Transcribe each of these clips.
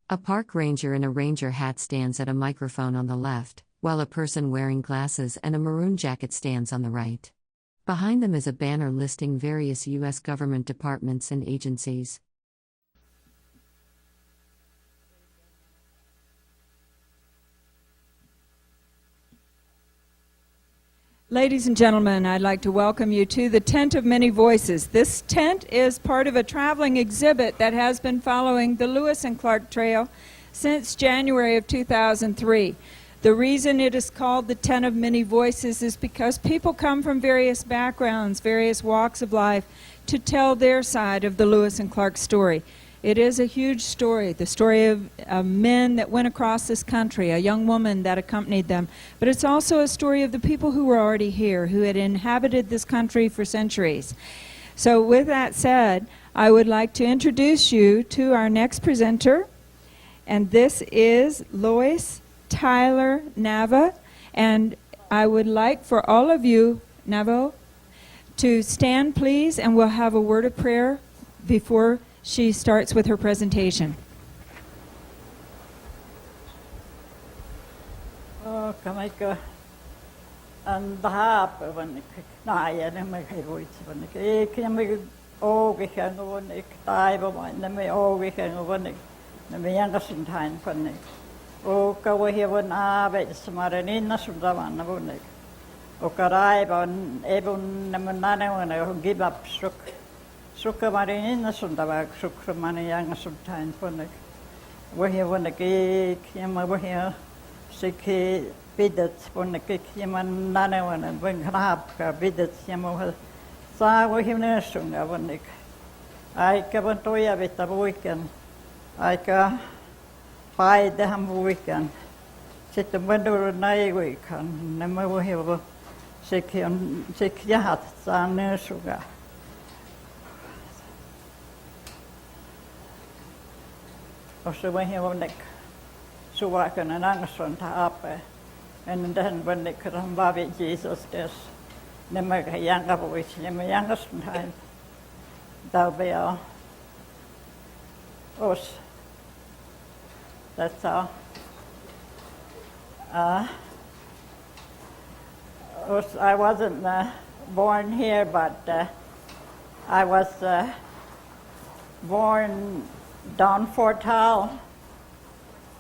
A park ranger in a ranger hat stands at a microphone on the left, while a person wearing glasses and a maroon jacket stands on the right. Behind them is a banner listing various U.S. government departments and agencies. Ladies and gentlemen, I'd like to welcome you to the Tent of Many Voices. This tent is part of a traveling exhibit that has been following the Lewis and Clark Trail since January of 2003. The reason it is called the Tent of Many Voices is because people come from various backgrounds, various walks of life, to tell their side of the Lewis and Clark story. It is a huge story, the story of men that went across this country, a young woman that accompanied them. But it's also a story of the people who were already here, who had inhabited this country for centuries. So with that said, I would like to introduce you to our next presenter, and this is Lois Tyler Nava. And I would like for all of you, Navo, to stand please, and we'll have a word of prayer before she starts with her presentation. Kamaika and the harp when Naya and my voice when the came oh we can go on a dive of one, then we all we can go on the youngest in time for Nick. Oh, go here when I bet some marinina from the one of Nick. Oh, Carib on Ebon Namanana when I give up struck. Suka marinina sundava sukra manayanga sometime for the we're here when the cake yam over here sick bidets when the cake yaman nana one and when crab bidets yamo sa we him nursunga when the I can toya with the weekend I can buy the ham weekend sit the window night weekend never we have sick yahat sa nursuga. So when he was like, so working an angstron to up, and then when they could unbaby Jesus, there's never a younger voice, never youngest time. That'll be all. Us. That's all. I wasn't born here, but I was born down Fort Hall,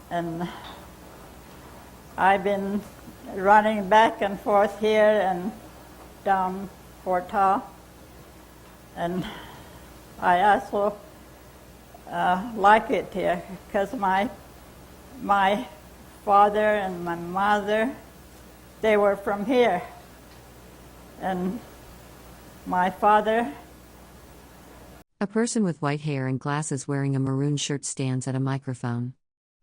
and I've been running back and forth here and down Fort Hall, and I also like it here because my father and my mother, they were from here, and my father. A person with white hair and glasses wearing a maroon shirt stands at a microphone.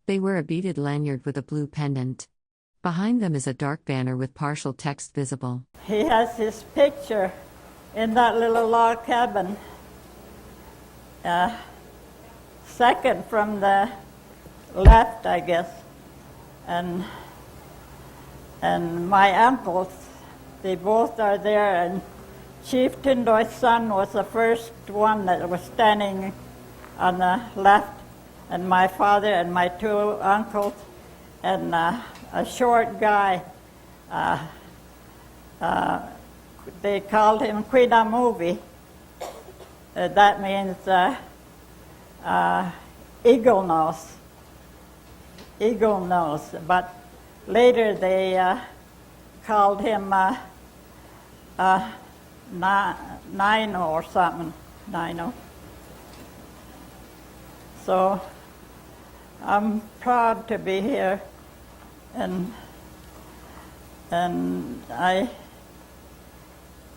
They wear a beaded lanyard with a blue pendant. Behind them is a dark banner with partial text visible. He has his picture in that little log cabin. Second from the left, I guess. And my uncles, they both are there, and Chief Tendoy's son was the first one that was standing on the left, and my father and my two uncles, and a short guy. They called him Quida Movie. That means eagle nose. Eagle nose. But later they called him Nino or something, Nino. So I'm proud to be here, and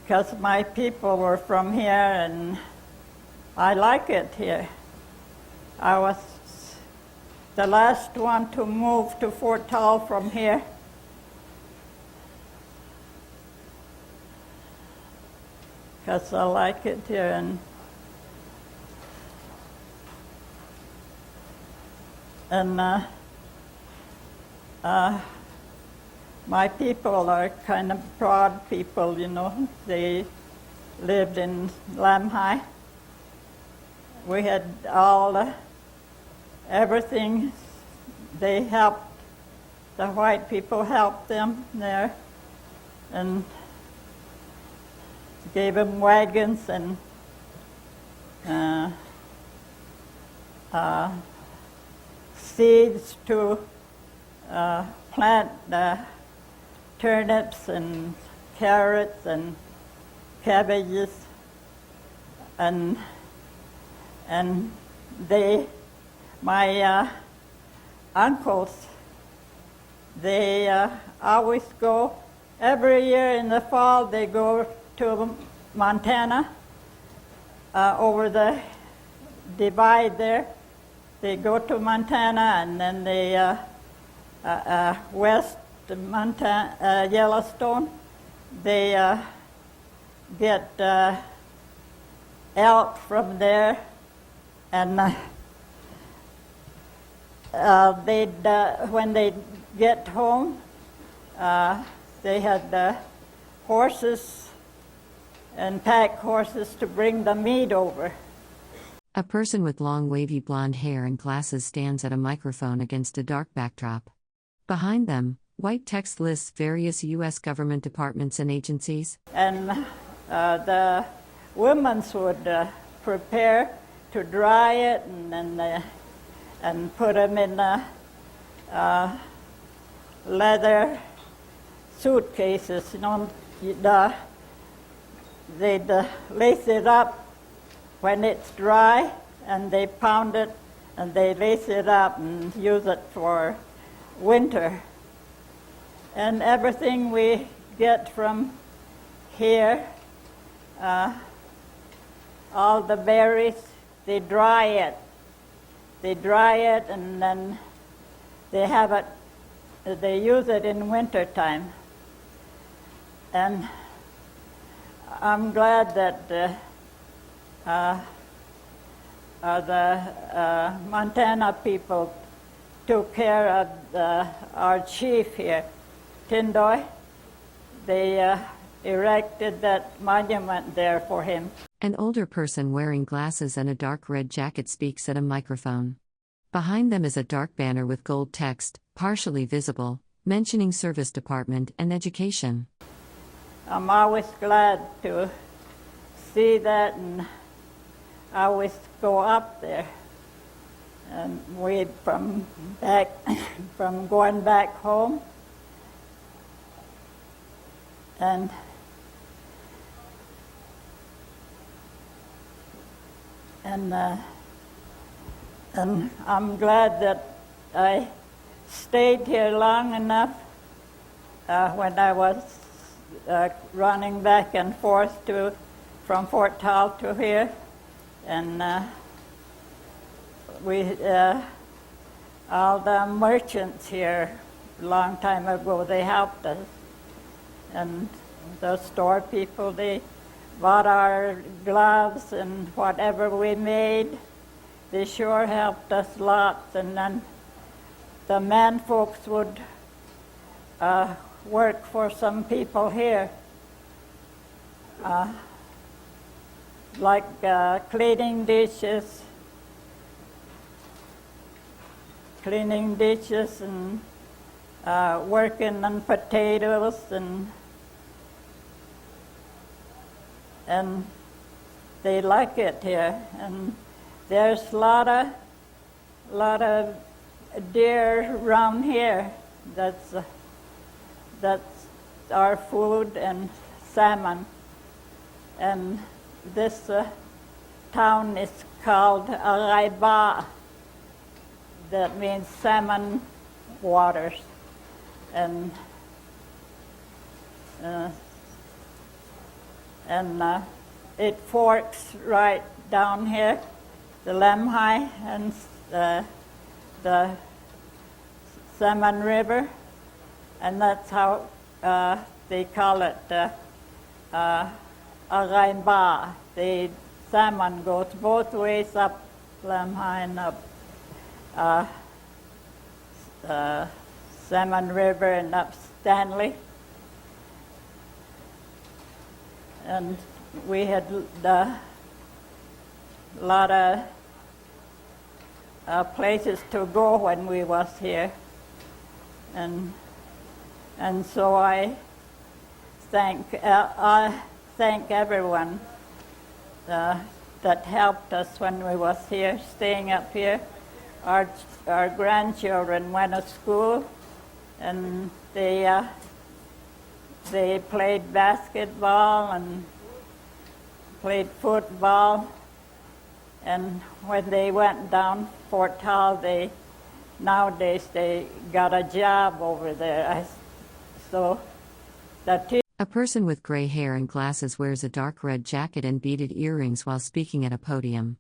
because my people were from here, and I like it here. I was the last one to move to Fort Hall from here. Because I like it here, and my people are kind of proud people, you know. They lived in Lemhi. We had all everything. They helped, the white people helped them there and gave them wagons and seeds to plant turnips and carrots and cabbages, and they, my uncles, they always go, every year in the fall they go to Montana, over the divide there. They go to Montana and then they west to Montana, Yellowstone. They get elk from there, and when they get home, they had horses and pack horses to bring the meat over. A person with long wavy blonde hair and glasses stands at a microphone against a dark backdrop. Behind them, white text lists various U.S. government departments and agencies. And the women would prepare to dry it and put them in leather suitcases. You know, they'd lace it up when it's dry, and they pound it, and they lace it up and use it for winter. And everything we get from here, all the berries, they dry it. They dry it, and then they have it, they use it in winter time. And I'm glad that the Montana people took care of our chief here, Tendoy. They erected that monument there for him. An older person wearing glasses and a dark red jacket speaks at a microphone. Behind them is a dark banner with gold text, partially visible, mentioning Service Department and Education. I'm always glad to see that, and I always go up there. And we from going back home, and I'm glad that I stayed here long enough when I was running back and forth from Fort Hall to here, and all the merchants here a long time ago, they helped us, and the store people, they bought our gloves and whatever we made. They sure helped us lots. And then the man folks would work for some people here, like cleaning dishes and working on potatoes, and they like it here. And there's a lot of deer around here. That's our food, and salmon. And this town is called Araiba. That means salmon waters. And it forks right down here, the Lemhi and the Salmon River, and that's how they call it Araiba. The salmon goes both ways up Lemhi and up Salmon River and up Stanley. And we had a lot of places to go when we was here, and so I thank everyone that helped us when we was here, staying up here. Our grandchildren went to school, and they played basketball and played football. And when they went down Fort Hall, nowadays they got a job over there. A person with gray hair and glasses wears a dark red jacket and beaded earrings while speaking at a podium.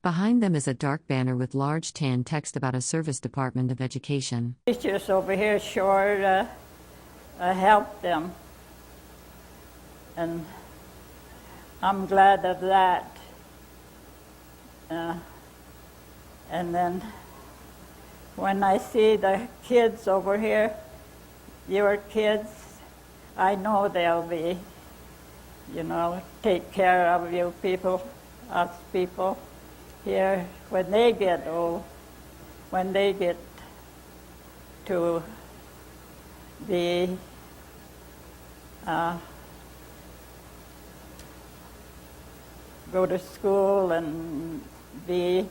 Behind them is a dark banner with large tan text about a service department of education. Teachers over here sure helped them, and I'm glad of that. And then when I see the kids over here, your kids, I know they'll be, take care of you people, us people here when they get old, when they get to be go to school and be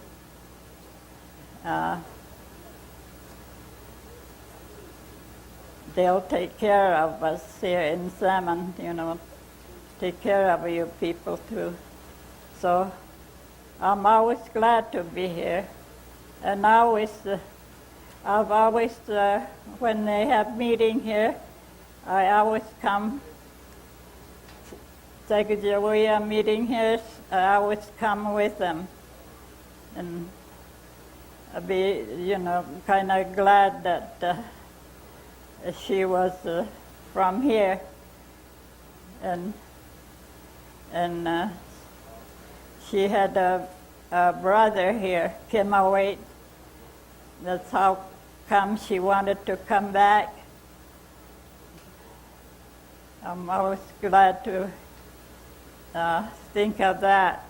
they'll take care of us here in Salmon, take care of you people too. So I'm always glad to be here, and I've always, when they have meeting here, I always come. Secretary meeting here, I always come with them, and I'd be, kind of glad that she was from here, and she had a brother here, came away. That's how come she wanted to come back. I'm always glad to think of that.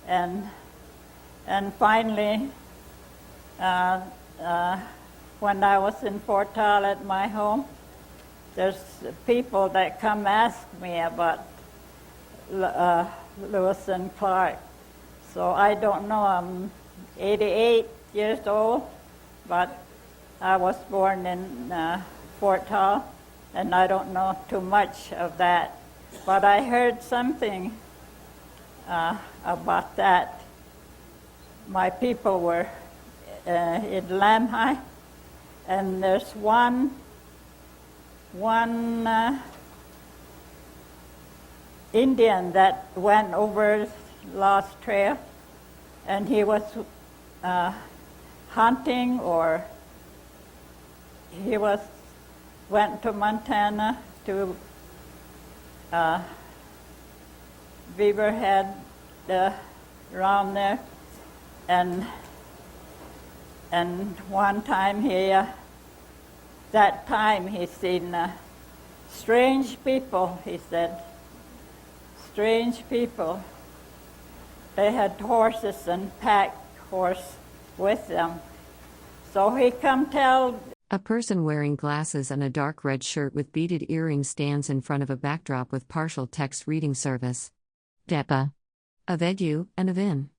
And finally, when I was in Fort Hall at my home, there's people that come ask me about Lewis and Clark. So I don't know, I'm 88 years old, but I was born in Fort Hall, and I don't know too much of that. But I heard something about that. My people were in Lemhi, and there's one Indian that went over Lost Trail, and he was hunting, or he went to Montana to Beaverhead around there, and one time he seen strange people. He said, strange people. They had horses and pack horse with them. So he come tell. A person wearing glasses and a dark red shirt with beaded earrings stands in front of a backdrop with partial text reading service. Depa. Avedu and Avin.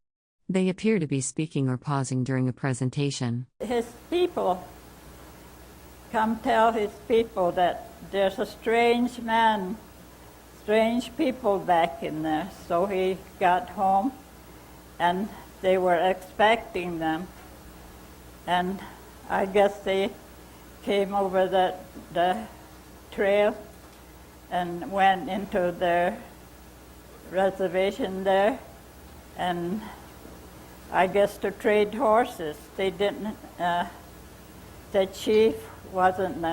They appear to be speaking or pausing during a presentation. His people come tell his people that there's a strange man, strange people back in there. So he got home, and they were expecting them. And I guess they came over the trail and went into their reservation there, and I guess to trade horses. They didn't, the chief wasn't,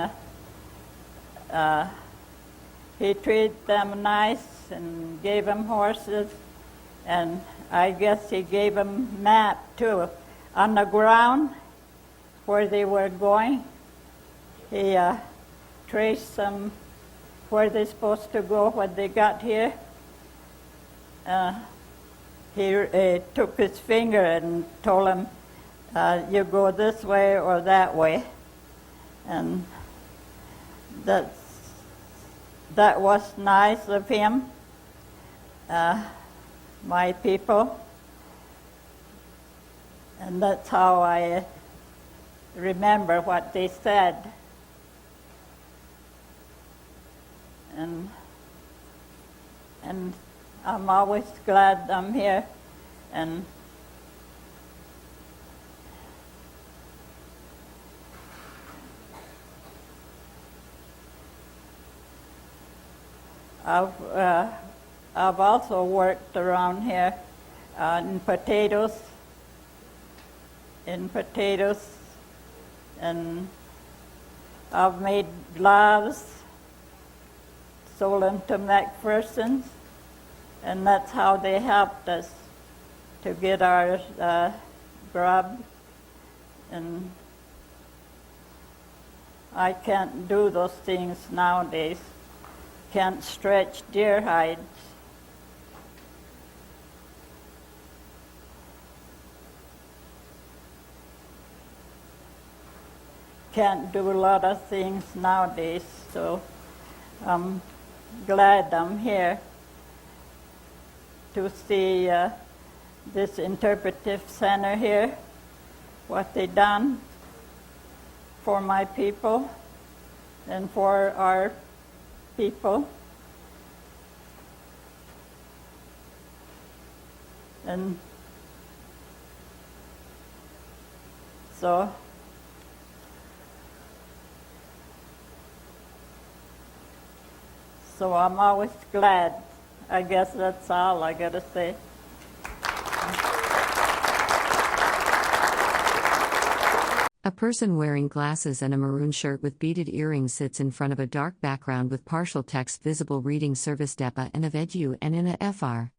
he treated them nice and gave them horses, and I guess he gave them map too. On the ground where they were going, he traced them where they're supposed to go when they got here. He took his finger and told them you go this way or that way. And that was nice of him, my people. And that's how I remember what they said. And I'm always glad I'm here. And I've also worked around here in potatoes, and I've made gloves, sold them to McPherson's, and that's how they helped us to get our grub. And I can't do those things nowadays. Can't stretch deer hides. Can't do a lot of things nowadays, so I'm glad I'm here to see this interpretive center here, what they done for my people and for our people. And so I'm always glad. I guess that's all I gotta say. A person wearing glasses and a maroon shirt with beaded earrings sits in front of a dark background with partial text visible reading Service DEPA and of Edu and in a FR.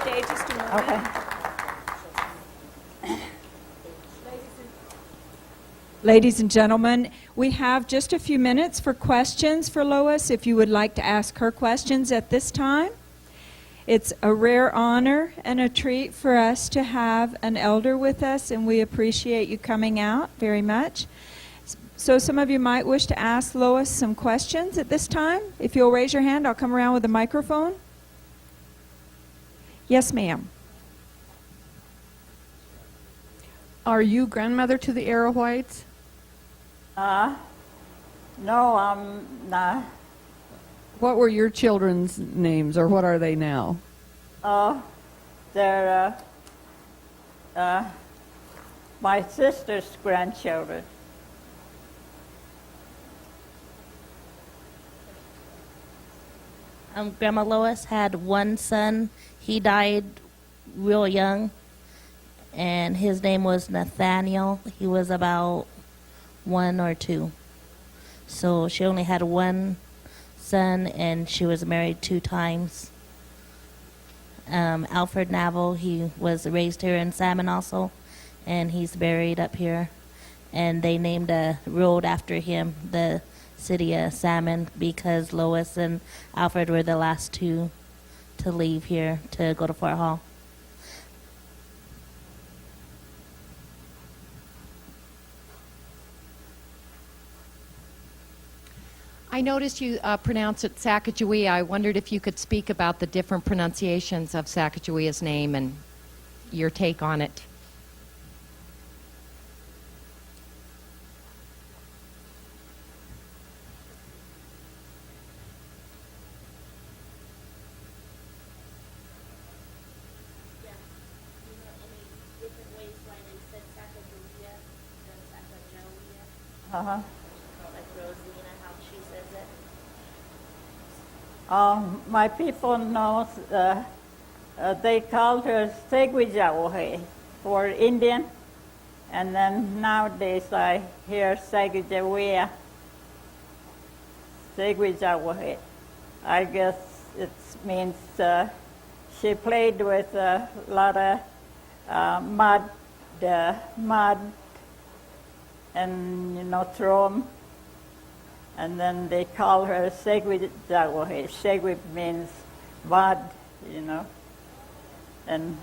Stay just a moment. Okay. Ladies and gentlemen, we have just a few minutes for questions for Lois, if you would like to ask her questions at this time. It's a rare honor and a treat for us to have an elder with us, and we appreciate you coming out very much. So some of you might wish to ask Lois some questions at this time. If you'll raise your hand, I'll come around with a microphone. Yes, ma'am. Are you grandmother to the Arrowwhites? No, I'm not. What were your children's names, or what are they now? They're my sister's grandchildren. Grandma Lois had one son. He died real young, and his name was Nathaniel. He was about 1 or 2. So she only had one son, and she was married 2 times. Alfred Nava, he was raised here in Salmon also, and he's buried up here. And they named a road after him, the city of Salmon, because Lois and Alfred were the last 2 to leave here to go to Fort Hall. I noticed you pronounce it Sacagawea. I wondered if you could speak about the different pronunciations of Sacagawea's name and your take on it. Yeah, you know any different ways why they said Sacagawea than Sacagawea? Like Rosina, how she says it? My people know they called her Seguijawohe for Indian, and then nowadays I hear Sacagawea, Seguijawohe. I guess it means she played with a lot of mud, and throw them. And then they call her Seguijawohe. Segui means mud, you know. And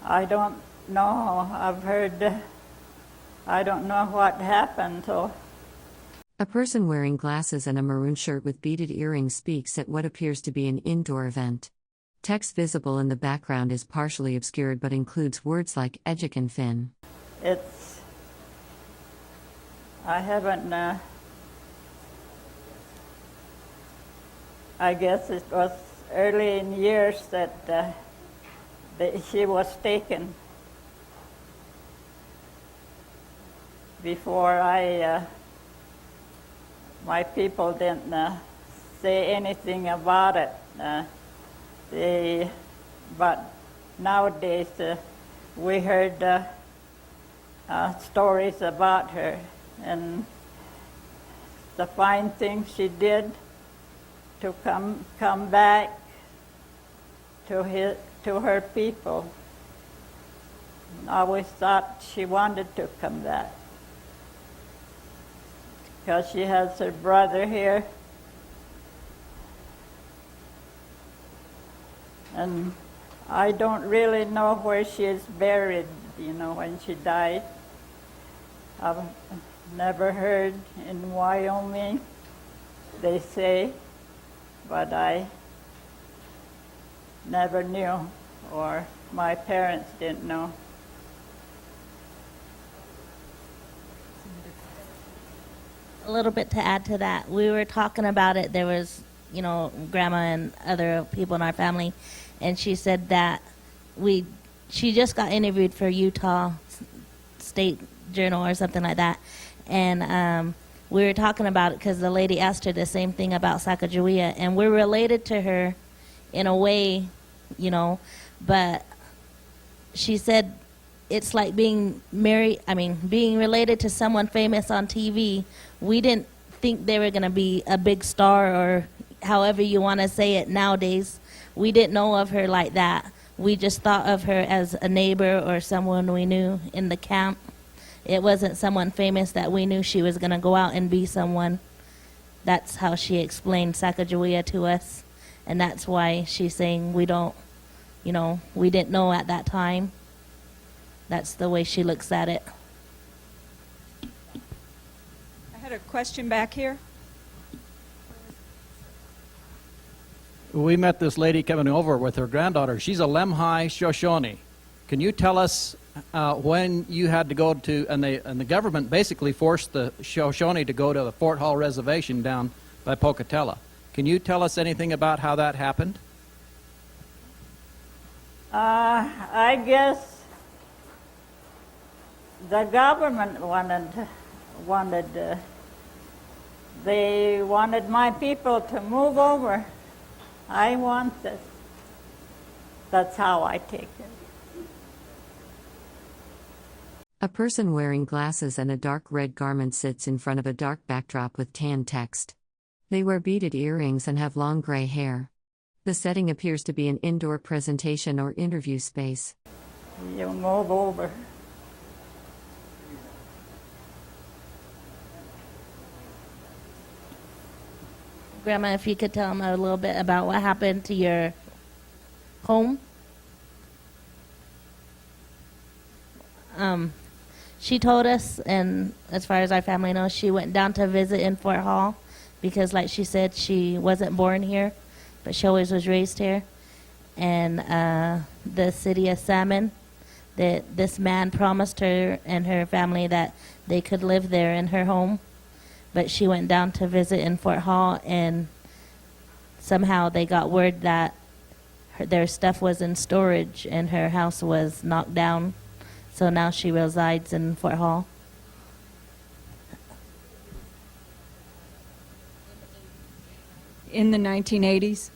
I don't know, I don't know what happened, so. A person wearing glasses and a maroon shirt with beaded earrings speaks at what appears to be an indoor event. Text visible in the background is partially obscured but includes words like Ejik and Finn. I haven't, I guess it was early in years that she was taken. Before my people didn't say anything about it. But nowadays we heard stories about her and the fine things she did to come back to her people. I always thought she wanted to come back because she has her brother here. And I don't really know where she is buried, you know, when she died. I've never heard in Wyoming, they say, but I never knew, or my parents didn't know. A little bit to add to that. We were talking about it. There was, you know, Grandma and other people in our family, and she said that she just got interviewed for Utah State Journal or something like that, and we were talking about it because the lady asked her the same thing about Sacagawea, and we're related to her in a way, you know, but she said it's like being being related to someone famous on TV. We didn't think they were going to be a big star, or however you want to say it nowadays. We didn't know of her like that. We just thought of her as a neighbor or someone we knew in the camp. It wasn't someone famous that we knew she was going to go out and be someone. That's how she explained Sacagawea to us. And that's why she's saying we didn't know at that time. That's the way she looks at it. I had a question back here. We met this lady coming over with her granddaughter. She's a Lemhi Shoshone. Can you tell us when you had to go to, and the government basically forced the Shoshone to go to the Fort Hall Reservation down by Pocatello. Can you tell us anything about how that happened? I guess the government they wanted my people to move over. I want this. That's how I take it. A person wearing glasses and a dark red garment sits in front of a dark backdrop with tan text. They wear beaded earrings and have long gray hair. The setting appears to be an indoor presentation or interview space. You move over. Grandma, if you could tell them a little bit about what happened to your home. She told us, and as far as our family knows, she went down to visit in Fort Hall because, like she said, she wasn't born here, but she always was raised here. And the city of Salmon, that this man promised her and her family that they could live there in her home. But she went down to visit in Fort Hall, and somehow they got word that their stuff was in storage and her house was knocked down. So now she resides in Fort Hall. In the 1980s?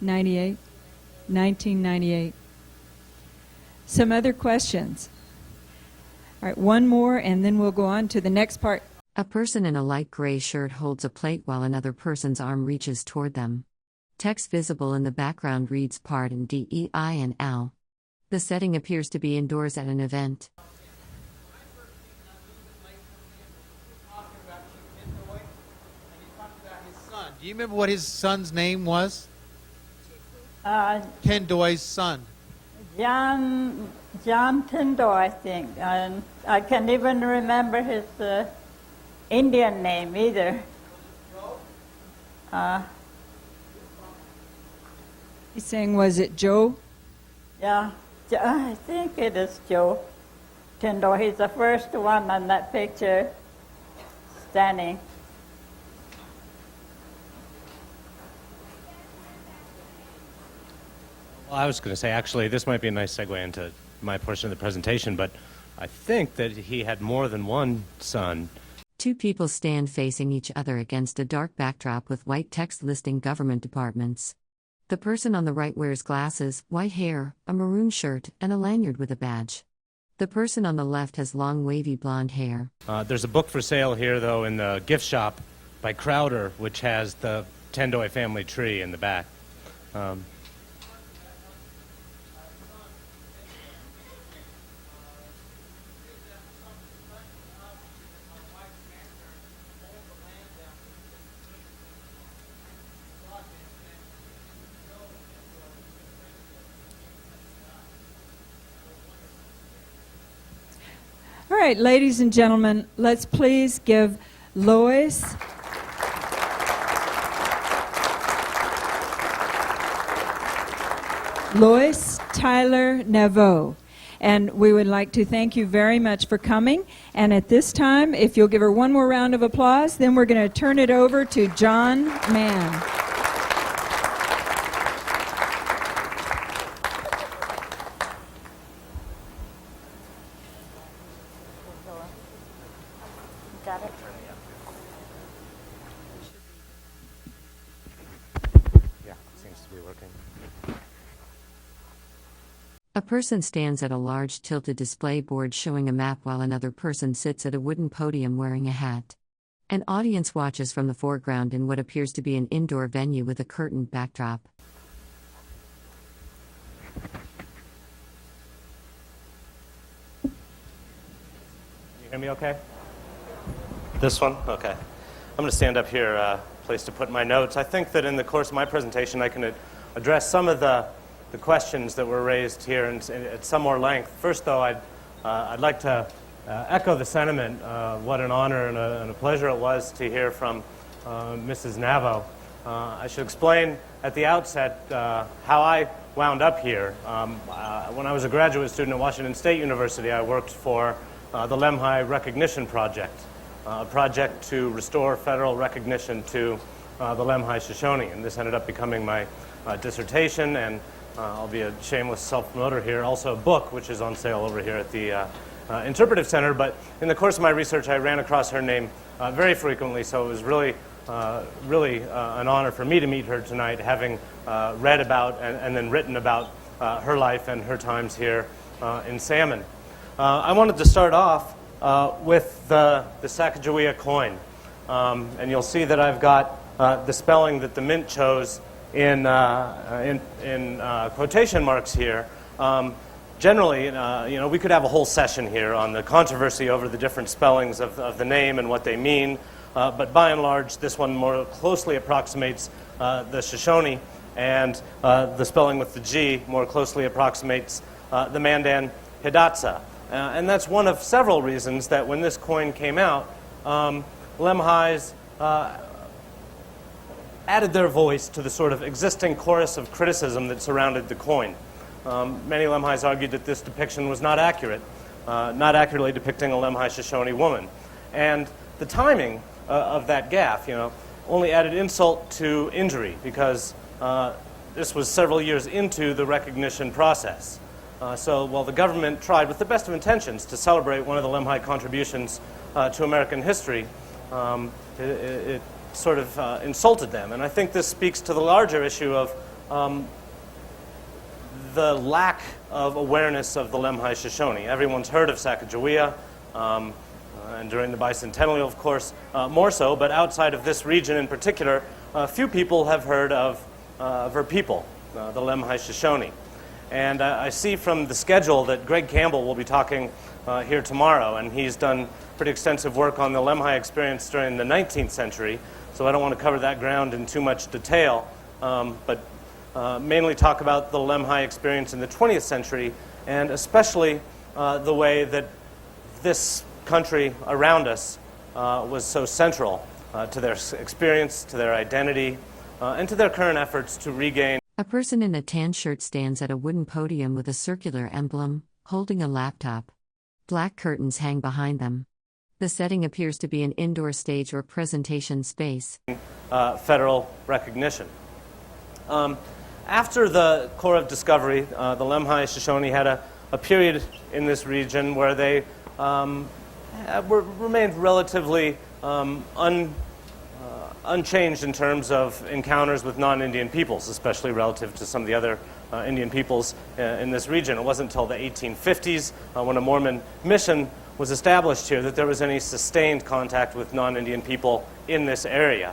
1998. Some other questions? All right, one more, and then we'll go on to the next part. A person in a light gray shirt holds a plate while another person's arm reaches toward them. Text visible in the background reads Pardon DEI and Al. The setting appears to be indoors at an event. you remember what his son's name was? Uh, Tendoy's son. John Tendoy, I think. And I can't even remember his Indian name either. He's saying, was it Joe? Yeah, I think it is Joe Tendoy. He's the first one on that picture standing. Well, I was going to say, actually, this might be a nice segue into my portion of the presentation, but I think that he had more than one son. Two people stand facing each other against a dark backdrop with white text listing government departments. The person on the right wears glasses, white hair, a maroon shirt, and a lanyard with a badge. The person on the left has long wavy blonde hair. There's a book for sale here, though, in the gift shop by Crowder, which has the Tendoy family tree in the back. All right, ladies and gentlemen, let's please give Lois Tyler Nava. And we would like to thank you very much for coming. And at this time, if you'll give her one more round of applause, then we're going to turn it over to John Mann. Got it? Yeah, seems to be working. A person stands at a large tilted display board showing a map while another person sits at a wooden podium wearing a hat. An audience watches from the foreground in what appears to be an indoor venue with a curtained backdrop. You hear me okay? This one? Okay. I'm going to stand up here, place to put my notes. I think that in the course of my presentation I can address some of the questions that were raised here at some more length. First, though, I'd like to echo the sentiment. What an honor and a pleasure it was to hear from Mrs. Nava. I should explain at the outset how I wound up here. When I was a graduate student at Washington State University, I worked for the Lemhi Recognition Project, a project to restore federal recognition to the Lemhi Shoshone. And this ended up becoming my dissertation, and I'll be a shameless self-promoter here, also a book which is on sale over here at the Interpretive Center. But in the course of my research, I ran across her name very frequently, so it was really an honor for me to meet her tonight, having read about and then written about her life and her times here in Salmon. I wanted to start off with the Sacagawea coin. And you'll see that I've got the spelling that the Mint chose in quotation marks here. Generally, we could have a whole session here on the controversy over the different spellings of the name and what they mean. But by and large, this one more closely approximates the Shoshone, and the spelling with the G more closely approximates the Mandan Hidatsa. And that's one of several reasons that when this coin came out, Lemhis added their voice to the sort of existing chorus of criticism that surrounded the coin. Many Lemhis argued that this depiction was not accurate, not accurately depicting a Lemhi Shoshone woman. And the timing of that gaffe, only added insult to injury, because this was several years into the recognition process. So while the government tried with the best of intentions to celebrate one of the Lemhi contributions to American history, it sort of insulted them. And I think this speaks to the larger issue of the lack of awareness of the Lemhi Shoshone. Everyone's heard of Sacagawea, and during the Bicentennial, of course, more so, but outside of this region in particular, few people have heard of her people, the Lemhi Shoshone. And I see from the schedule that Greg Campbell will be talking here tomorrow, and he's done pretty extensive work on the Lemhi experience during the 19th century. so I don't want to cover that ground in too much detail, but mainly talk about the Lemhi experience in the 20th century, and especially the way that this country around us was so central to their experience, to their identity, and to their current efforts to regain. A person in a tan shirt stands at a wooden podium with a circular emblem, holding a laptop. Black curtains hang behind them. The setting appears to be an indoor stage or presentation space. Federal recognition. After the Corps of Discovery, the Lemhi Shoshone had a period in this region where they remained relatively unchanged in terms of encounters with non-Indian peoples, especially relative to some of the other Indian peoples in this region. It wasn't until the 1850s, when a Mormon mission was established here, that there was any sustained contact with non-Indian people in this area.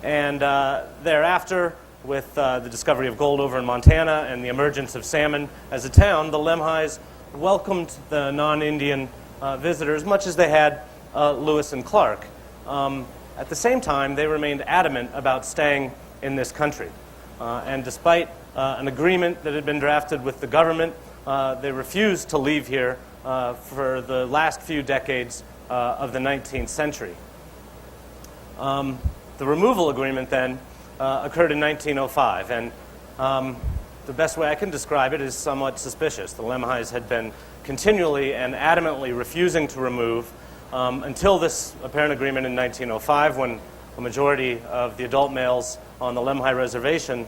Thereafter, with the discovery of gold over in Montana and the emergence of salmon as a town, the Lemhis welcomed the non-Indian visitors much as they had Lewis and Clark. At the same time, they remained adamant about staying in this country. And despite an agreement that had been drafted with the government, they refused to leave here for the last few decades of the 19th century. The removal agreement then occurred in 1905, and the best way I can describe it is somewhat suspicious. The Lemhis had been continually and adamantly refusing to remove until this apparent agreement in 1905, when a majority of the adult males on the Lemhi reservation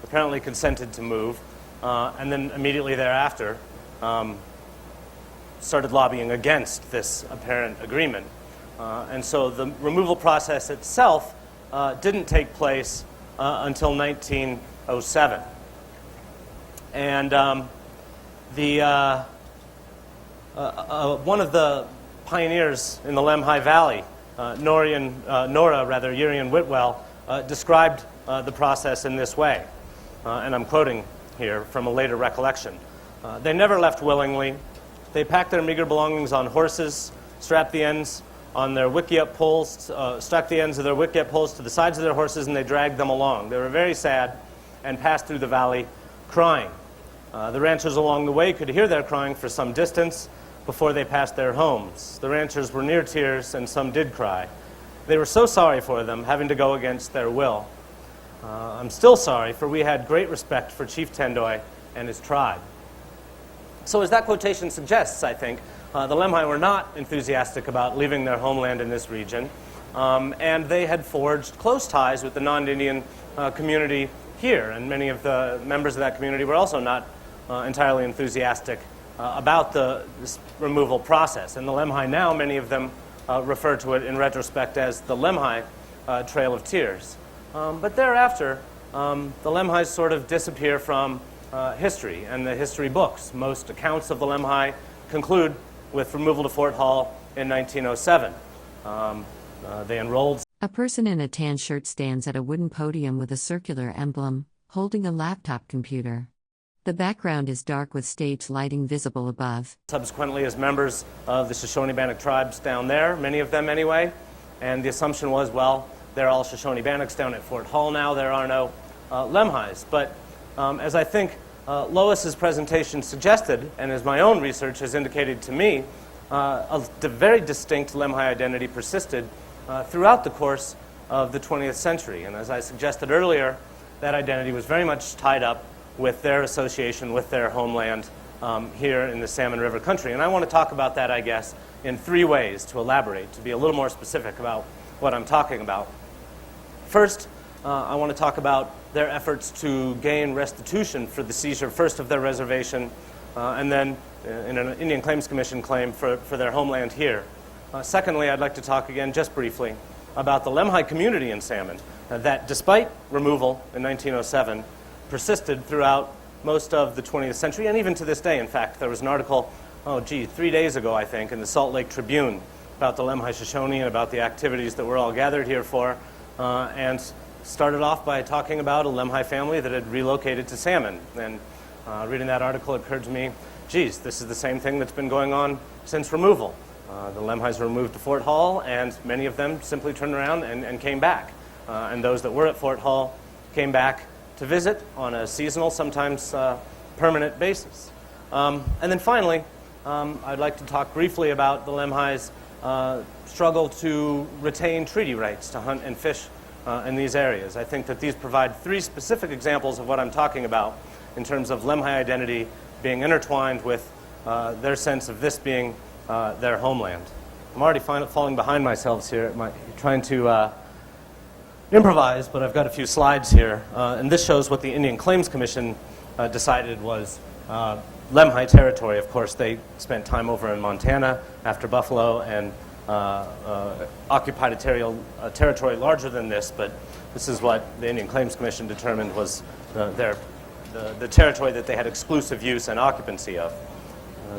apparently consented to move, and then immediately thereafter started lobbying against this apparent agreement. And so the removal process itself didn't take place until 1907. And one of the pioneers in the Lemhi Valley, Nora Urian Whitwell, described the process in this way, and I'm quoting here from a later recollection. They never left willingly. They packed their meager belongings on horses, strapped the ends on their wikiup poles, stuck the ends of their wikiup poles to the sides of their horses, and they dragged them along. They were very sad and passed through the valley crying. The ranchers along the way could hear their crying for some distance before they passed their homes. The ranchers were near tears, and some did cry. They were so sorry for them, having to go against their will. I'm still sorry, for we had great respect for Chief Tendoy and his tribe. So as that quotation suggests, I think, the Lemhi were not enthusiastic about leaving their homeland in this region, and they had forged close ties with the non-Indian community here, and many of the members of that community were also not entirely enthusiastic about this removal process. And the Lemhi now, many of them refer to it in retrospect as the Lemhi Trail of Tears. But thereafter, the Lemhis sort of disappear from history and the history books. Most accounts of the Lemhi conclude with removal to Fort Hall in 1907. They enrolled. A person in a tan shirt stands at a wooden podium with a circular emblem, holding a laptop computer. The background is dark with stage lighting visible above. Subsequently as members of the Shoshone-Bannock tribes down there, many of them anyway, and the assumption was, well, they're all Shoshone-Bannocks down at Fort Hall now, there are no Lemhis. But as I think Lois's presentation suggested, and as my own research has indicated to me, a very distinct Lemhi identity persisted throughout the course of the 20th century. And as I suggested earlier, that identity was very much tied up with their association with their homeland here in the Salmon River country. And I want to talk about that, I guess, in three ways to elaborate, to be a little more specific about what I'm talking about. First, I want to talk about their efforts to gain restitution for the seizure, first of their reservation, and then in an Indian Claims Commission claim for their homeland here. Secondly, I'd like to talk again, just briefly, about the Lemhi community in Salmon, that despite removal in 1907, persisted throughout most of the 20th century, and even to this day. In fact, there was an article, 3 days ago, I think, in the Salt Lake Tribune about the Lemhi Shoshone and about the activities that we're all gathered here for, and started off by talking about a Lemhi family that had relocated to Salmon. And reading that article, it occurred to me, geez, this is the same thing that's been going on since removal. The Lemhis were moved to Fort Hall, and many of them simply turned around and came back. And those that were at Fort Hall came back to visit on a seasonal, sometimes permanent basis. And then finally, I'd like to talk briefly about the Lemhis' struggle to retain treaty rights to hunt and fish in these areas. I think that these provide three specific examples of what I'm talking about in terms of Lemhi identity being intertwined with their sense of this being their homeland. I'm already falling behind myself here, trying to improvise, but I've got a few slides here. And this shows what the Indian Claims Commission decided was Lemhi territory. Of course, they spent time over in Montana after Buffalo and occupied a territory larger than this, but this is what the Indian Claims Commission determined was the territory that they had exclusive use and occupancy of.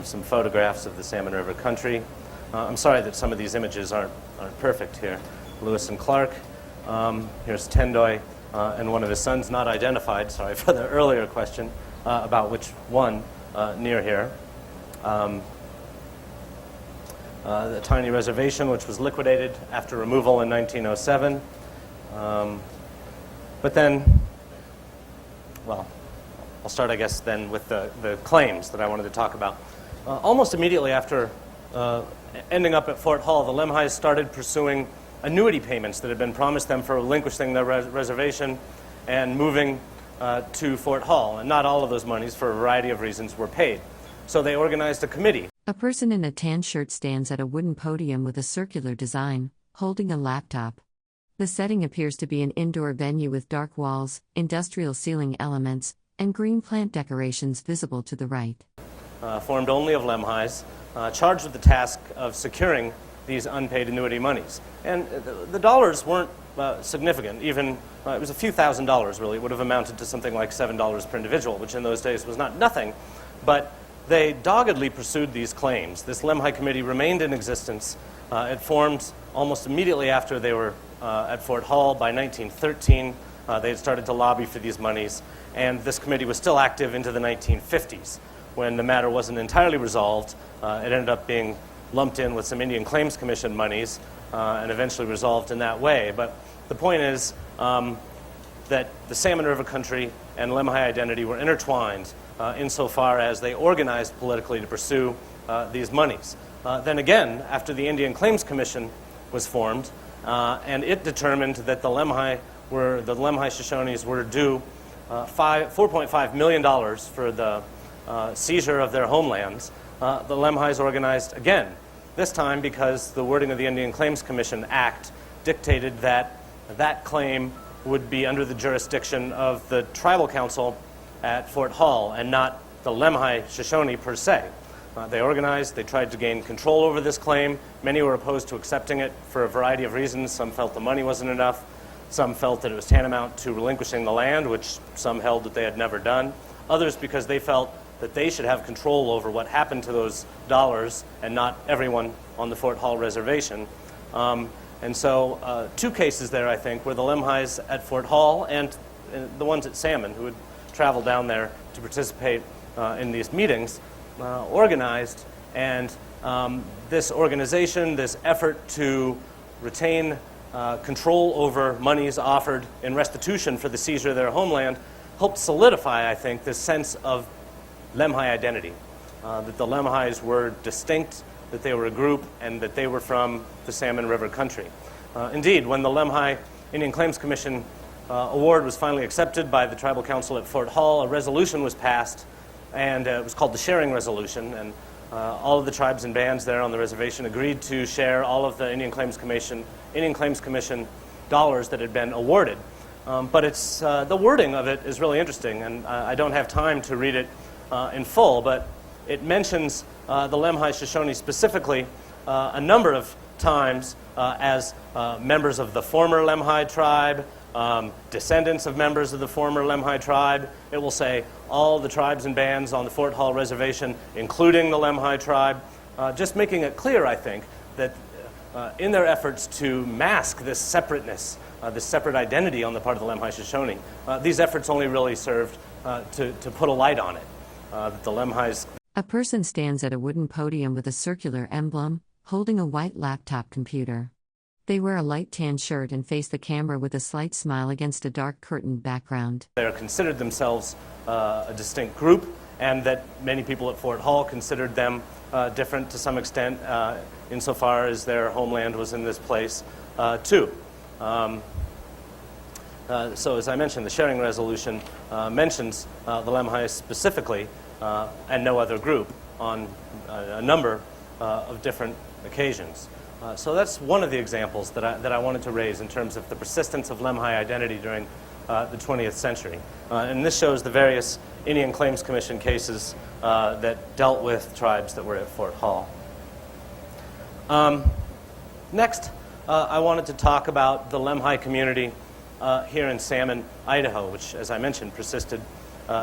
Some photographs of the Salmon River country. I'm sorry that some of these images aren't perfect here. Lewis and Clark. Here's Tendoy and one of his sons, not identified. Sorry for the earlier question about which one near here. The tiny reservation, which was liquidated after removal in 1907. But then, well, I'll start, I guess, then with the claims that I wanted to talk about. Almost immediately after ending up at Fort Hall, the Lemhis started pursuing annuity payments that had been promised them for relinquishing their reservation and moving to Fort Hall. And not all of those monies, for a variety of reasons, were paid. So they organized a committee. A person in a tan shirt stands at a wooden podium with a circular design, holding a laptop. The setting appears to be an indoor venue with dark walls, industrial ceiling elements, and green plant decorations visible to the right. Formed only of Lemhis, charged with the task of securing these unpaid annuity monies. And the dollars weren't significant. Even, it was a few $1,000s really. It would have amounted to something like $7 per individual, which in those days was not nothing. But they doggedly pursued these claims. This Lemhi committee remained in existence. It formed almost immediately after they were at Fort Hall. By 1913, they had started to lobby for these monies. And this committee was still active into the 1950s. When the matter wasn't entirely resolved, it ended up being lumped in with some Indian Claims Commission monies and eventually resolved in that way. But the point is that the Salmon River country and Lemhi identity were intertwined insofar as they organized politically to pursue these monies. Then again, after the Indian Claims Commission was formed, and it determined that the Lemhi Shoshones were due $4.5 million for the seizure of their homelands, the Lemhis organized again, this time because the wording of the Indian Claims Commission Act dictated that that claim would be under the jurisdiction of the tribal council at Fort Hall and not the Lemhi Shoshone per se. They organized, they tried to gain control over this claim. Many were opposed to accepting it for a variety of reasons. Some felt the money wasn't enough. Some felt that it was tantamount to relinquishing the land, which some held that they had never done. Others because they felt that they should have control over what happened to those dollars and not everyone on the Fort Hall reservation. And so two cases there, I think, were the Lemhis at Fort Hall and the ones at Salmon, who had traveled down there to participate in these meetings, organized. And this organization, this effort to retain control over monies offered in restitution for the seizure of their homeland helped solidify, I think, this sense of Lemhi identity, that the Lemhis were distinct, that they were a group, and that they were from the Salmon River country. Indeed, when the Lemhi Indian Claims Commission award was finally accepted by the Tribal Council at Fort Hall, a resolution was passed, and it was called the Sharing Resolution, and all of the tribes and bands there on the reservation agreed to share all of the Indian Claims Commission dollars that had been awarded. But it's the wording of it is really interesting, and I don't have time to read it in full, but it mentions the Lemhi Shoshone specifically a number of times as members of the former Lemhi tribe, descendants of members of the former Lemhi tribe. It will say all the tribes and bands on the Fort Hall reservation, including the Lemhi tribe, just making it clear, I think, that in their efforts to mask this separateness, this separate identity on the part of the Lemhi Shoshone, these efforts only really served to put a light on it. The Lemhis. A person stands at a wooden podium with a circular emblem, holding a white laptop computer. They wear a light tan shirt and face the camera with a slight smile against a dark curtained background. They considered themselves a distinct group, and that many people at Fort Hall considered them different to some extent, insofar as their homeland was in this place too. So as I mentioned, the sharing resolution mentions the Lemhi specifically and no other group on a number of different occasions. So that's one of the examples that I wanted to raise in terms of the persistence of Lemhi identity during the 20th century. And this shows the various Indian Claims Commission cases that dealt with tribes that were at Fort Hall. Next, I wanted to talk about the Lemhi community here in Salmon, Idaho, which, as I mentioned, persisted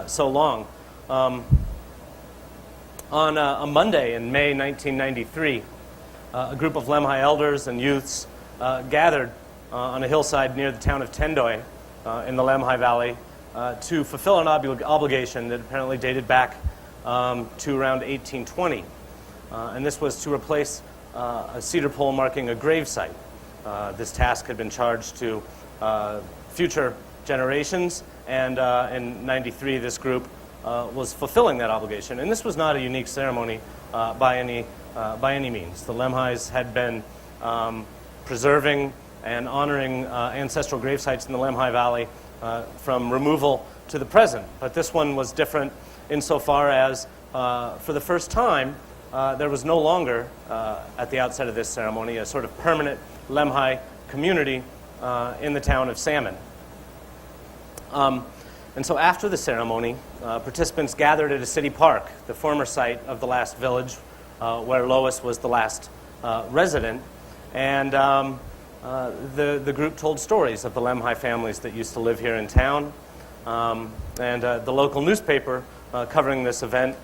so long. On a Monday in May 1993, a group of Lemhi elders and youths gathered on a hillside near the town of Tendoy in the Lemhi Valley to fulfill an obligation that apparently dated back to around 1820. And this was to replace a cedar pole marking a grave site. This task had been charged to future generations, and in 93 this group was fulfilling that obligation. And this was not a unique ceremony by any means. The Lemhis had been preserving and honoring ancestral grave sites in the Lemhi Valley from removal to the present. But this one was different insofar as, for the first time, there was no longer, at the outset of this ceremony, a sort of permanent Lemhi community in the town of Salmon. And so after the ceremony, participants gathered at a city park, the former site of the last village where Lois was the last resident. And the group told stories of the Lemhi families that used to live here in town. And the local newspaper covering this event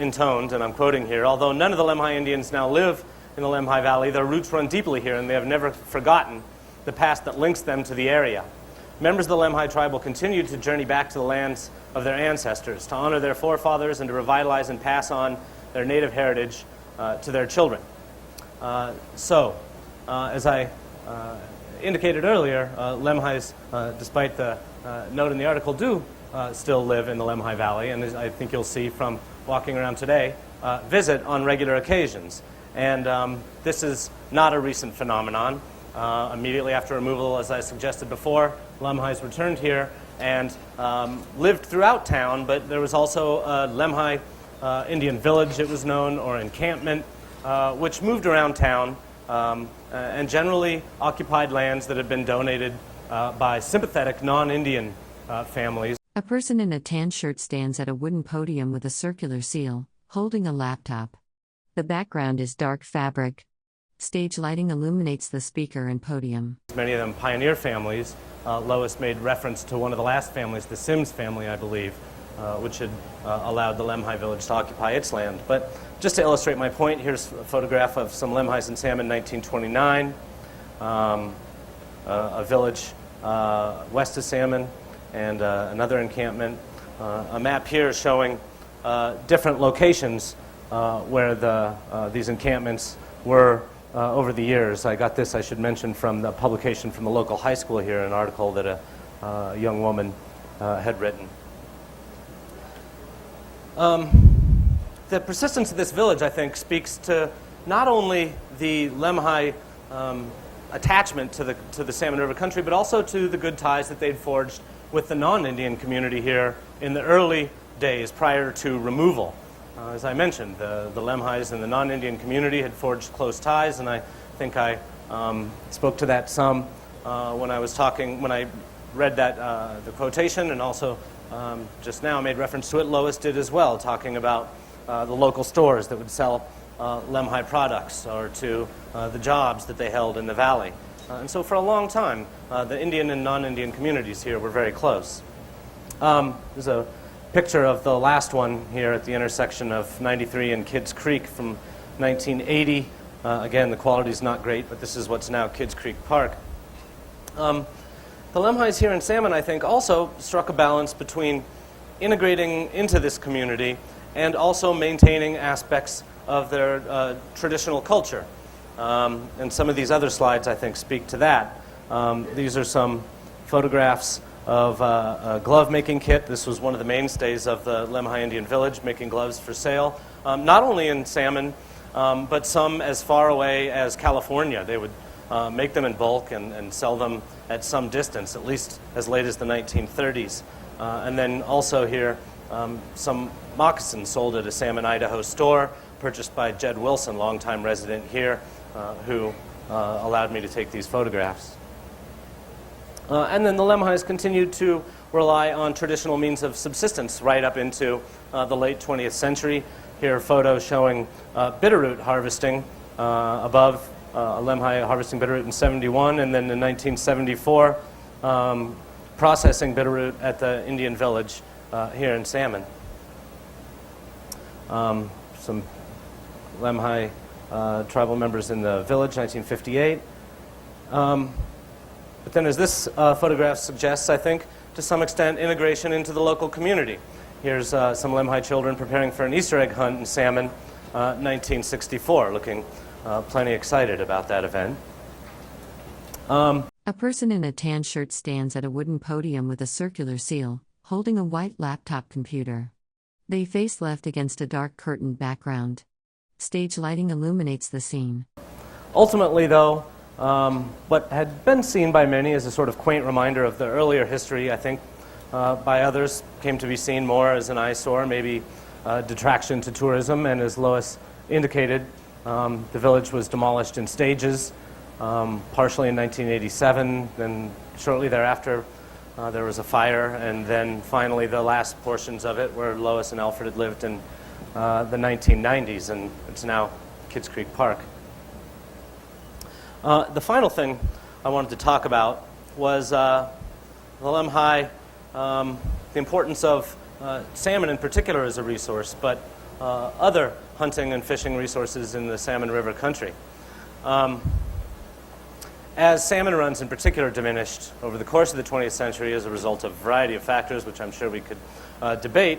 intoned, and I'm quoting here, "Although none of the Lemhi Indians now live in the Lemhi Valley, their roots run deeply here, and they have never forgotten the past that links them to the area. Members of the Lemhi tribe will continue to journey back to the lands of their ancestors, to honor their forefathers and to revitalize and pass on their native heritage to their children." As I indicated earlier, Lemhis, despite the note in the article, do still live in the Lemhi Valley, and as I think you'll see from walking around today, visit on regular occasions. And this is not a recent phenomenon. Immediately after removal, as I suggested before, Lemhis returned here and lived throughout town, but there was also a Lemhi Indian village, it was known, or encampment, which moved around town and generally occupied lands that had been donated by sympathetic non-Indian families. A person in a tan shirt stands at a wooden podium with a circular seal, holding a laptop. The background is dark fabric. Stage lighting illuminates the speaker and podium. Many of them pioneer families. Lois made reference to one of the last families, the Sims family, I believe, which had allowed the Lemhi village to occupy its land. But just to illustrate my point, here's a photograph of some Lemhis in Salmon, 1929, a village west of Salmon, and another encampment. A map here showing different locations where these encampments were over the years. I got this, I should mention, from the publication from the local high school here, an article that a young woman had written. The persistence of this village, I think, speaks to not only the Lemhi attachment to the Salmon River country, but also to the good ties that they'd forged with the non-Indian community here in the early days prior to removal. As I mentioned, the Lemhis and the non-Indian community had forged close ties, and I think I spoke to that some when I read that the quotation, and also just now made reference to it. Lois did as well, talking about the local stores that would sell Lemhi products, or to the jobs that they held in the valley. And so for a long time, the Indian and non-Indian communities here were very close. There's a picture of the last one here at the intersection of 93 and Kids Creek from 1980. Again, the quality is not great, but this is what's now Kids Creek Park. The Lemhis here in Salmon, I think, also struck a balance between integrating into this community and also maintaining aspects of their traditional culture. And some of these other slides, I think, speak to that. These are some photographs of a glove-making kit. This was one of the mainstays of the Lemhi Indian Village, making gloves for sale, not only in Salmon, but some as far away as California. They would make them in bulk and sell them at some distance, at least as late as the 1930s. And then also here, some moccasins sold at a Salmon, Idaho store, purchased by Jed Wilson, longtime resident here, who allowed me to take these photographs. And then the Lemhis continued to rely on traditional means of subsistence right up into the late 20th century. Here are photos showing bitterroot harvesting above a Lemhi harvesting bitterroot in 71, and then in 1974 processing bitterroot at the Indian Village here in Salmon. Some Lemhi tribal members in the village, 1958. But then, as this photograph suggests, I think, to some extent, integration into the local community. Here's some Lemhi children preparing for an Easter egg hunt in Salmon, 1964, looking plenty excited about that event. A person in a tan shirt stands at a wooden podium with a circular seal, holding a white laptop computer. They face left against a dark curtained background. Stage lighting illuminates the scene. Ultimately, though, what had been seen by many as a sort of quaint reminder of the earlier history, I think, by others came to be seen more as an eyesore, maybe detraction to tourism. And as Lois indicated, the village was demolished in stages, partially in 1987, then shortly thereafter there was a fire, and then finally the last portions of it where Lois and Alfred had lived in the 1990s, and it's now Kids Creek Park. The final thing I wanted to talk about was the Lemhi, the importance of salmon in particular as a resource, but other hunting and fishing resources in the Salmon River country. As salmon runs in particular diminished over the course of the 20th century as a result of a variety of factors, which I'm sure we could debate,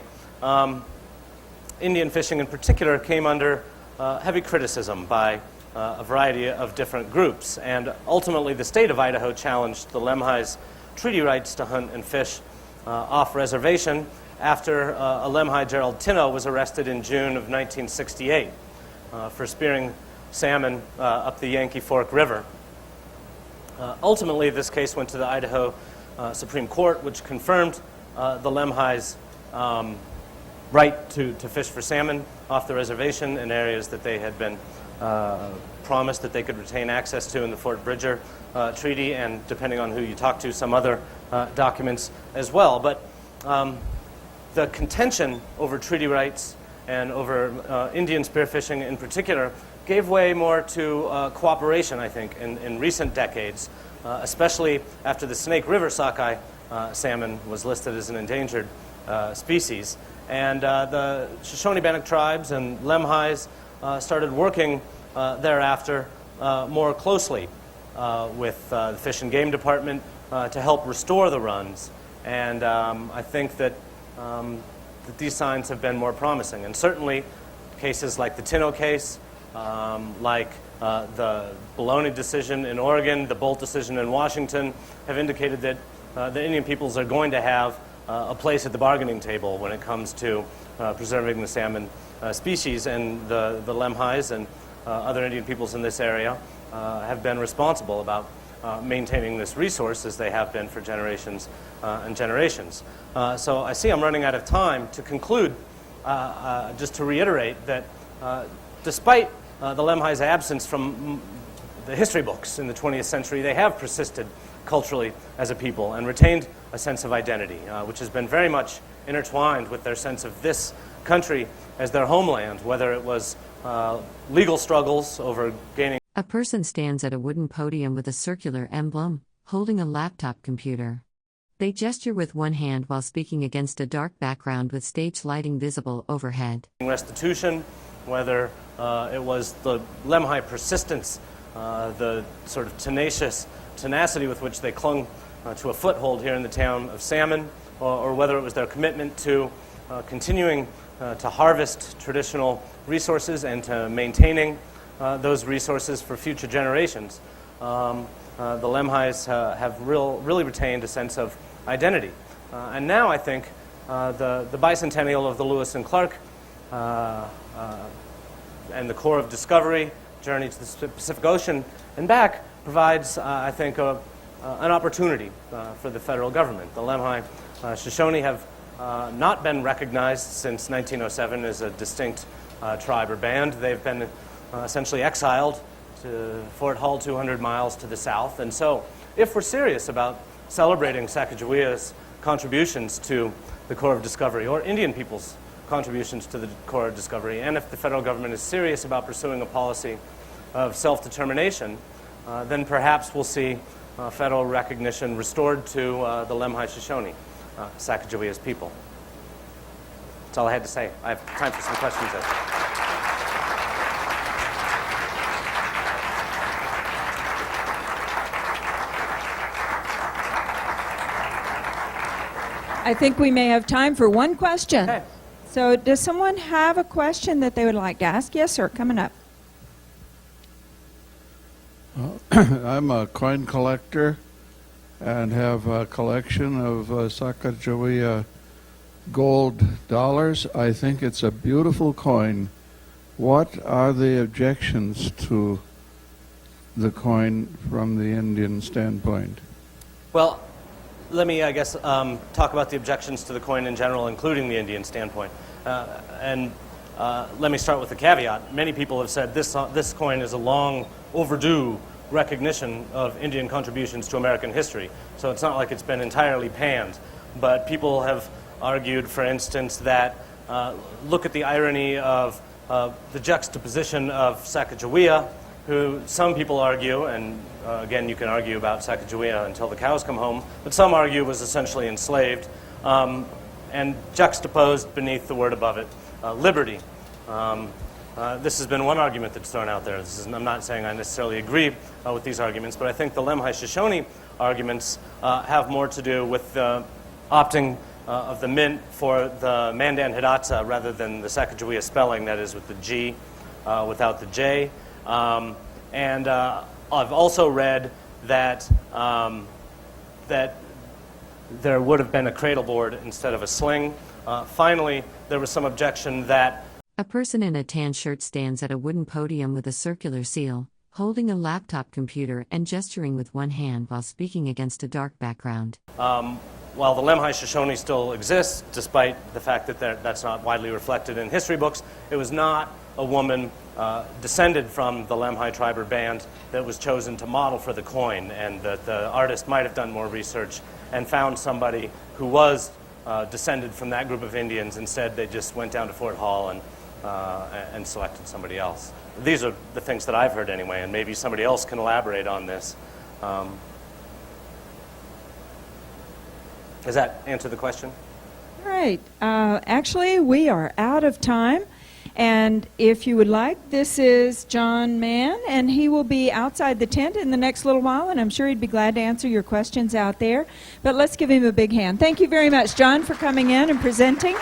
Indian fishing in particular came under heavy criticism by a variety of different groups. And ultimately, the state of Idaho challenged the Lemhi's treaty rights to hunt and fish off-reservation after a Lemhi, Gerald Tinno, was arrested in June of 1968 for spearing salmon up the Yankee Fork River. Ultimately, this case went to the Idaho Supreme Court, which confirmed the Lemhi's right to fish for salmon off the reservation in areas that they had been promised that they could retain access to in the Fort Bridger Treaty, and depending on who you talk to, some other documents as well. But the contention over treaty rights and over Indian spearfishing in particular gave way more to cooperation, I think, in recent decades, especially after the Snake River sockeye salmon was listed as an endangered species. And the Shoshone-Bannock tribes and Lemhis started working thereafter more closely with the Fish and Game Department to help restore the runs. And I think that these signs have been more promising. And certainly cases like the Tinno case, like the Bologna decision in Oregon, the Bolt decision in Washington, have indicated that the Indian peoples are going to have a place at the bargaining table when it comes to preserving the salmon species, and the Lemhis and other Indian peoples in this area have been responsible about maintaining this resource, as they have been for generations and generations. So I see I'm running out of time. To conclude, just to reiterate that despite the Lemhi's absence from the history books in the 20th century, they have persisted culturally as a people and retained a sense of identity, which has been very much intertwined with their sense of this country as their homeland, whether it was legal struggles over gaining. A person stands at a wooden podium with a circular emblem, holding a laptop computer. They gesture with one hand while speaking against a dark background with stage lighting visible overhead. Restitution, whether it was the Lemhi persistence, the sort of tenacity with which they clung to a foothold here in the town of Salmon, or whether it was their commitment to continuing to harvest traditional resources and to maintaining those resources for future generations. The Lemhis have really retained a sense of identity. And now I think the bicentennial of the Lewis and Clark and the Corps of Discovery journey to the Pacific Ocean and back provides, I think, an opportunity for the federal government. The Lemhi Shoshone have not been recognized since 1907 as a distinct tribe or band. They've been essentially exiled to Fort Hull, 200 miles to the south. And so if we're serious about celebrating Sacagawea's contributions to the Corps of Discovery, or Indian people's contributions to the Corps of Discovery, and if the federal government is serious about pursuing a policy of self-determination, then perhaps we'll see federal recognition restored to the Lemhi Shoshone, Sacagawea's people. That's all I had to say. I have time for some questions. I think we may have time for one question. Okay. So does someone have a question that they would like to ask? Yes, sir, coming up. I'm a coin collector and have a collection of Sacagawea gold dollars. I think it's a beautiful coin. What are the objections to the coin from the Indian standpoint? Well, let me, I guess, talk about the objections to the coin in general, including the Indian standpoint. Let me start with the caveat. Many people have said this coin is a long overdue recognition of Indian contributions to American history. So it's not like it's been entirely panned. But people have argued, for instance, that look at the irony of the juxtaposition of Sacagawea, who some people argue, and again, you can argue about Sacagawea until the cows come home, but some argue was essentially enslaved, and juxtaposed beneath the word above it, liberty. This has been one argument that's thrown out there. I'm not saying I necessarily agree with these arguments, but I think the Lemhi Shoshone arguments have more to do with opting of the mint for the Mandan Hidatsa rather than the Sacagawea spelling, that is with the G without the J. And I've also read that that there would have been a cradle board instead of a sling. Finally, there was some objection that A person in a tan shirt stands at a wooden podium with a circular seal, holding a laptop computer and gesturing with one hand while speaking against a dark background. While the Lemhi Shoshone still exists, despite the fact that that's not widely reflected in history books, it was not a woman descended from the Lemhi tribe or band that was chosen to model for the coin, and that the artist might have done more research and found somebody who was descended from that group of Indians. Instead, they just went down to Fort Hall and selected somebody else. These are the things that I've heard anyway, and maybe somebody else can elaborate on this. Does that answer the question? All right. Actually, we are out of time. And if you would like, this is John Mann, and he will be outside the tent in the next little while, and I'm sure he'd be glad to answer your questions out there. But let's give him a big hand. Thank you very much, John, for coming in and presenting.